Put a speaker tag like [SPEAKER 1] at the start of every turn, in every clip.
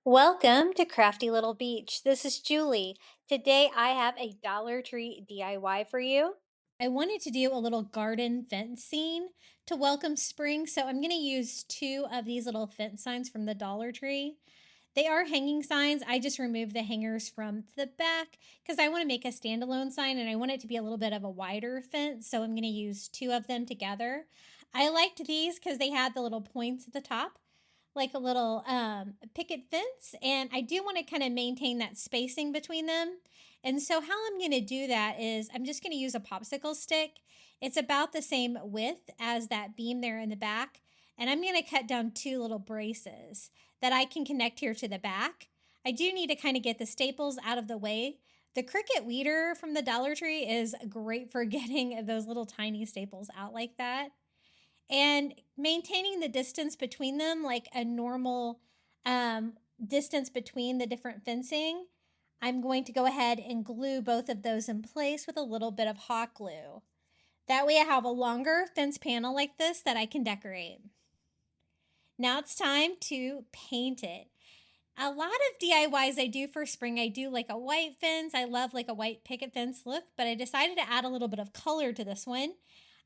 [SPEAKER 1] Welcome to Crafty Little Beach. This is Julie. Today I have a Dollar Tree DIY for you. I wanted to do a little garden fence scene to welcome spring, so I'm going to use two of these little fence signs from the Dollar Tree. They are hanging signs. I just removed the hangers from the back because I want to make a standalone sign and I want it to be a little bit of a wider fence, so I'm going to use two of them together. I liked these because they had the little points at the top like a little picket fence, and I do want to kind of maintain that spacing between them. And so how I'm going to do that is I'm just going to use a popsicle stick. It's about the same width as that beam there in the back, and I'm going to cut down two little braces that I can connect here to the back. I do need to kind of get the staples out of the way. The Cricut weeder from the Dollar Tree is great for getting those little tiny staples out like that and maintaining the distance between them, like a normal distance between the different fencing. I'm going to go ahead and glue both of those in place with a little bit of hot glue. That way I have a longer fence panel like this that I can decorate. Now it's time to paint it. A lot of DIYs I do for spring, I do like a white fence. I love like a white picket fence look, but I decided to add a little bit of color to this one.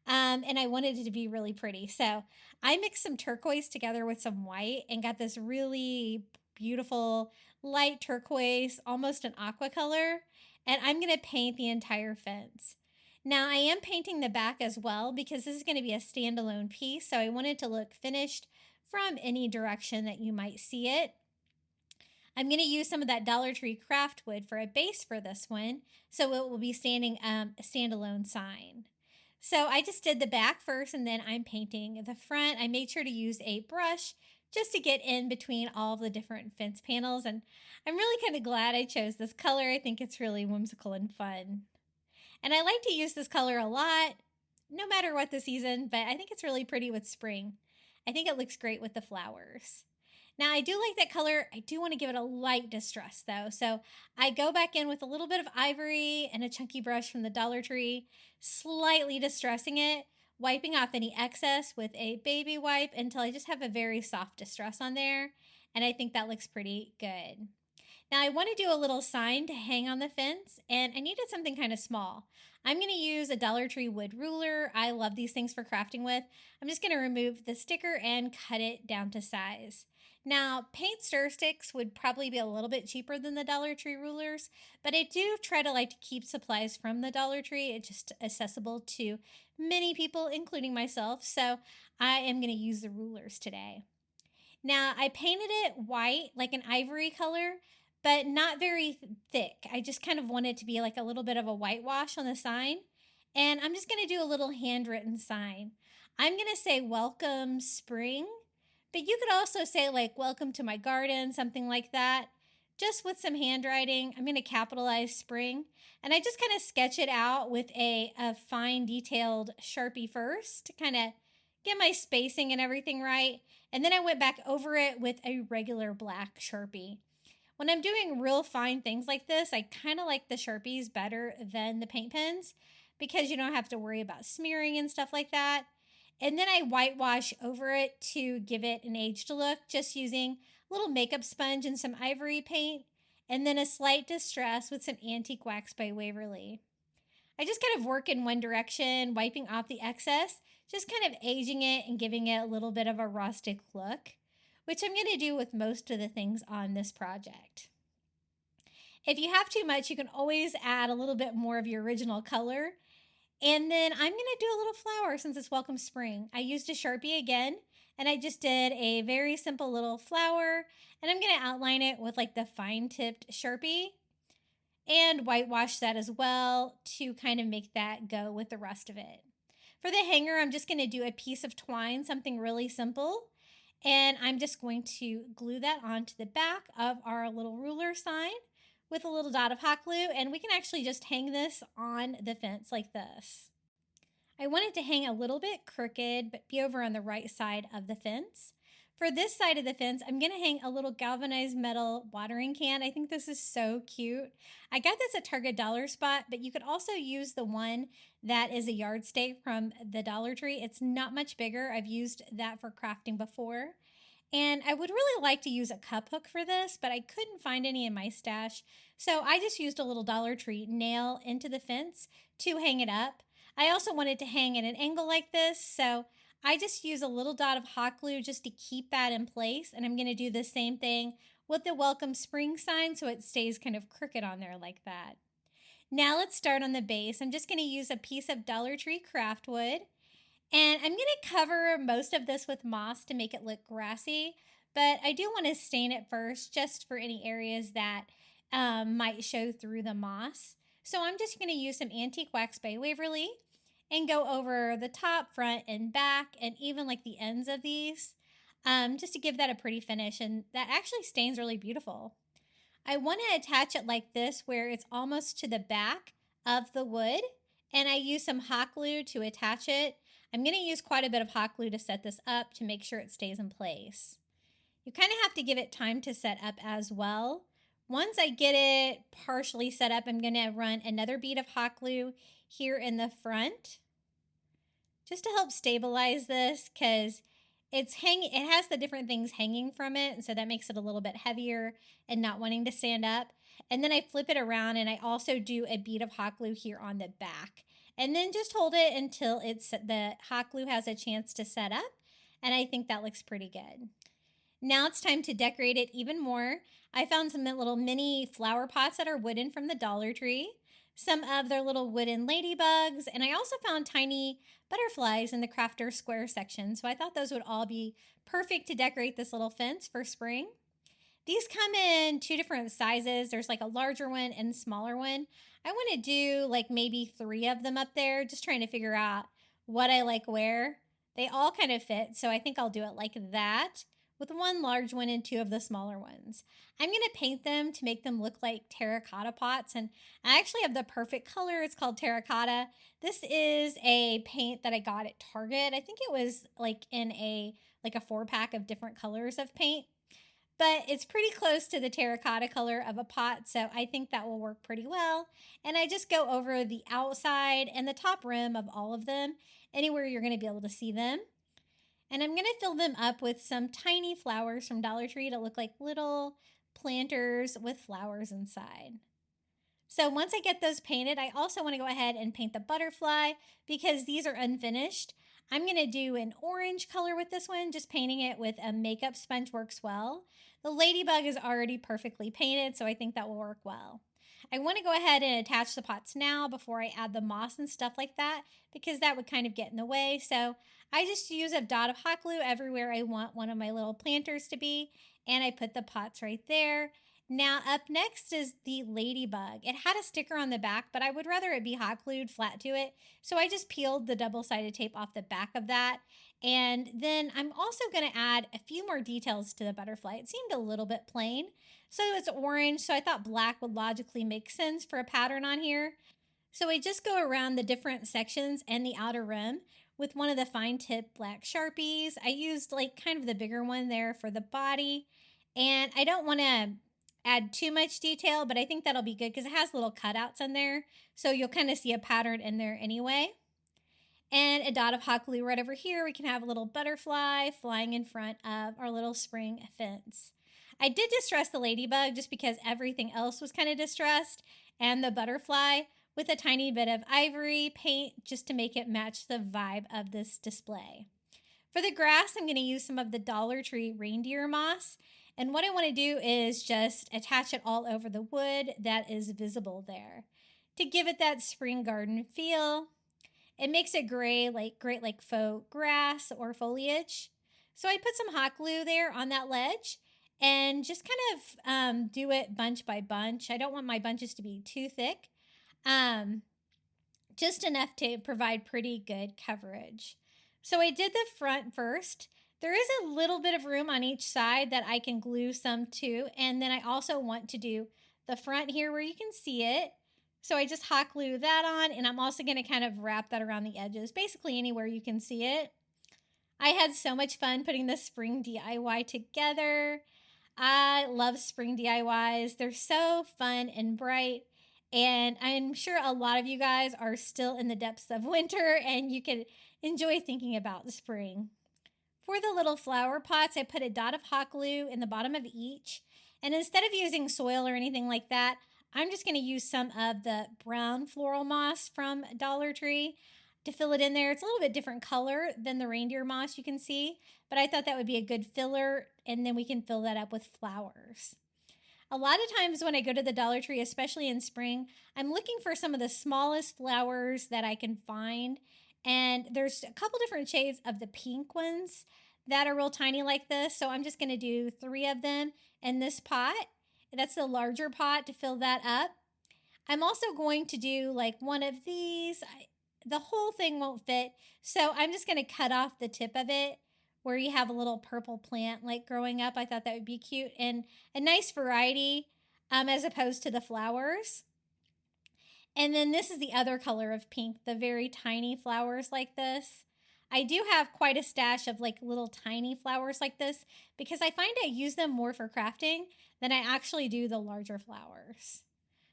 [SPEAKER 1] And I wanted it to be really pretty. So I mixed some turquoise together with some white and got this really beautiful light turquoise, almost an aqua color. And I'm going to paint the entire fence. Now I am painting the back as well because this is going to be a standalone piece. So I want it to look finished from any direction that you might see it. I'm going to use some of that Dollar Tree craft wood for a base for this one. So it will be standing a standalone sign. So I just did the back first and then I'm painting the front. I made sure to use a brush just to get in between all of the different fence panels. And I'm really kind of glad I chose this color. I think it's really whimsical and fun. And I like to use this color a lot, no matter what the season, but I think it's really pretty with spring. I think it looks great with the flowers. Now I do like that color. I do want to give it a light distress though. So I go back in with a little bit of ivory and a chunky brush from the Dollar Tree, slightly distressing it, wiping off any excess with a baby wipe until I just have a very soft distress on there. And I think that looks pretty good. Now I want to do a little sign to hang on the fence and I needed something kind of small. I'm going to use a Dollar Tree wood ruler. I love these things for crafting with. I'm just going to remove the sticker and cut it down to size. Now, paint stir sticks would probably be a little bit cheaper than the Dollar Tree rulers, but I do try to like to keep supplies from the Dollar Tree. It's just accessible to many people, including myself. So I am going to use the rulers today. Now, I painted it white, like an ivory color, but not very thick. I just kind of wanted it to be like a little bit of a whitewash on the sign. And I'm just going to do a little handwritten sign. I'm going to say welcome spring, but you could also say like welcome to my garden, something like that. Just with some handwriting, I'm going to capitalize spring. And I just kind of sketch it out with a fine detailed Sharpie first to kind of get my spacing and everything right. And then I went back over it with a regular black Sharpie. When I'm doing real fine things like this, I kind of like the Sharpies better than the paint pens because you don't have to worry about smearing and stuff like that. And then I whitewash over it to give it an aged look, just using a little makeup sponge and some ivory paint, and then a slight distress with some antique wax by Waverly. I just kind of work in one direction, wiping off the excess, just kind of aging it and giving it a little bit of a rustic look, which I'm going to do with most of the things on this project. If you have too much, you can always add a little bit more of your original color. And then I'm going to do a little flower since it's welcome spring. I used a Sharpie again, and I just did a very simple little flower, and I'm going to outline it with like the fine tipped Sharpie and whitewash that as well to kind of make that go with the rest of it. For the hanger, I'm just going to do a piece of twine, something really simple. And I'm just going to glue that onto the back of our little ruler sign with a little dot of hot glue. And we can actually just hang this on the fence like this. I want it to hang a little bit crooked, but be over on the right side of the fence. For this side of the fence, I'm going to hang a little galvanized metal watering can. I think this is so cute. I got this at Target Dollar Spot, but you could also use the one that is a yardstick from the Dollar Tree. It's not much bigger. I've used that for crafting before. And I would really like to use a cup hook for this, but I couldn't find any in my stash. So I just used a little Dollar Tree nail into the fence to hang it up. I also wanted to hang at an angle like this, so I just use a little dot of hot glue just to keep that in place. And I'm going to do the same thing with the welcome spring sign so it stays kind of crooked on there like that. Now let's start on the base. I'm just going to use a piece of Dollar Tree craft wood. And I'm going to cover most of this with moss to make it look grassy, but I do want to stain it first just for any areas that might show through the moss. So I'm just going to use some Antique Wax by Waverly and go over the top, front, and back, and even like the ends of these, just to give that a pretty finish. And that actually stains really beautiful. I want to attach it like this where it's almost to the back of the wood, and I use some hot glue to attach it. I'm going to use quite a bit of hot glue to set this up to make sure it stays in place. You kind of have to give it time to set up as well. Once I get it partially set up, I'm going to run another bead of hot glue here in the front just to help stabilize this, because it has the different things hanging from it, and so that makes it a little bit heavier and not wanting to stand up. And then I flip it around and I also do a bead of hot glue here on the back. And then just hold it until the hot glue has a chance to set up, and I think that looks pretty good. Now it's time to decorate it even more. I found some little mini flower pots that are wooden from the Dollar Tree, some of their little wooden ladybugs, and I also found tiny butterflies in the crafter square section. So I thought those would all be perfect to decorate this little fence for spring. These come in two different sizes. There's like a larger one and smaller one. I want to do like maybe 3 of them up there, just trying to figure out what I like where. They all kind of fit, so I think I'll do it like that, with 1 large one and 2 of the smaller ones. I'm going to paint them to make them look like terracotta pots, and I actually have the perfect color. It's called terracotta. This is a paint that I got at Target. I think it was like in a 4-pack of different colors of paint, but it's pretty close to the terracotta color of a pot, so I think that will work pretty well. And I just go over the outside and the top rim of all of them, anywhere you're going to be able to see them. And I'm going to fill them up with some tiny flowers from Dollar Tree to look like little planters with flowers inside. So once I get those painted, I also want to go ahead and paint the butterfly because these are unfinished. I'm going to do an orange color with this one, just painting it with a makeup sponge works well. The ladybug is already perfectly painted, so I think that will work well. I want to go ahead and attach the pots now before I add the moss and stuff like that, because that would kind of get in the way. So I just use a dot of hot glue everywhere I want one of my little planters to be, and I put the pots right there. Now up next is the ladybug. It had a sticker on the back, but I would rather it be hot glued flat to it. So I just peeled the double-sided tape off the back of that. And then I'm also going to add a few more details to the butterfly. It seemed a little bit plain. So it's orange, so I thought black would logically make sense for a pattern on here. So I just go around the different sections and the outer rim with one of the fine tip black Sharpies. I used like kind of the bigger one there for the body. And I don't want to add too much detail, but I think that'll be good because it has little cutouts in there. So you'll kind of see a pattern in there anyway. And a dot of hot glue right over here. We can have a little butterfly flying in front of our little spring fence. I did distress the ladybug just because everything else was kind of distressed, and the butterfly with a tiny bit of ivory paint just to make it match the vibe of this display. For the grass, I'm going to use some of the Dollar Tree reindeer moss. And what I want to do is just attach it all over the wood that is visible there to give it that spring garden feel. It makes it great like faux grass or foliage. So I put some hot glue there on that ledge and just kind of do it bunch by bunch. I don't want my bunches to be too thick, just enough to provide pretty good coverage. So I did the front first. There is a little bit of room on each side that I can glue some to, and then I also want to do the front here where you can see it. So I just hot glue that on, and I'm also going to kind of wrap that around the edges, basically anywhere you can see it. I had so much fun putting this spring DIY together. I love spring DIYs. They're so fun and bright, and I'm sure a lot of you guys are still in the depths of winter, and you can enjoy thinking about the spring. For the little flower pots, I put a dot of hot glue in the bottom of each. And instead of using soil or anything like that, I'm just going to use some of the brown floral moss from Dollar Tree to fill it in there. It's a little bit different color than the reindeer moss you can see, but I thought that would be a good filler, and then we can fill that up with flowers. A lot of times when I go to the Dollar Tree, especially in spring, I'm looking for some of the smallest flowers that I can find. And there's a couple different shades of the pink ones that are real tiny like this. So I'm just going to do 3 of them in this pot. That's the larger pot to fill that up. I'm also going to do like one of these. The whole thing won't fit, so I'm just going to cut off the tip of it where you have a little purple plant like growing up. I thought that would be cute and a nice variety as opposed to the flowers. And then this is the other color of pink, the very tiny flowers like this. I do have quite a stash of like little tiny flowers like this because I find I use them more for crafting than I actually do the larger flowers.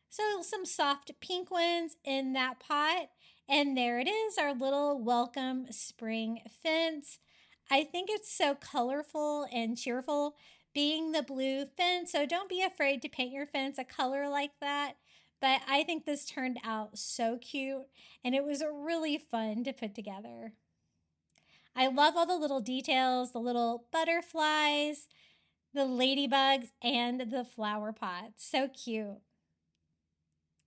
[SPEAKER 1] So some soft pink ones in that pot. And there it is, our little welcome spring fence. I think it's so colorful and cheerful being the blue fence. So don't be afraid to paint your fence a color like that. But I think this turned out so cute and it was really fun to put together. I love all the little details, the little butterflies, the ladybugs, and the flower pots. So cute.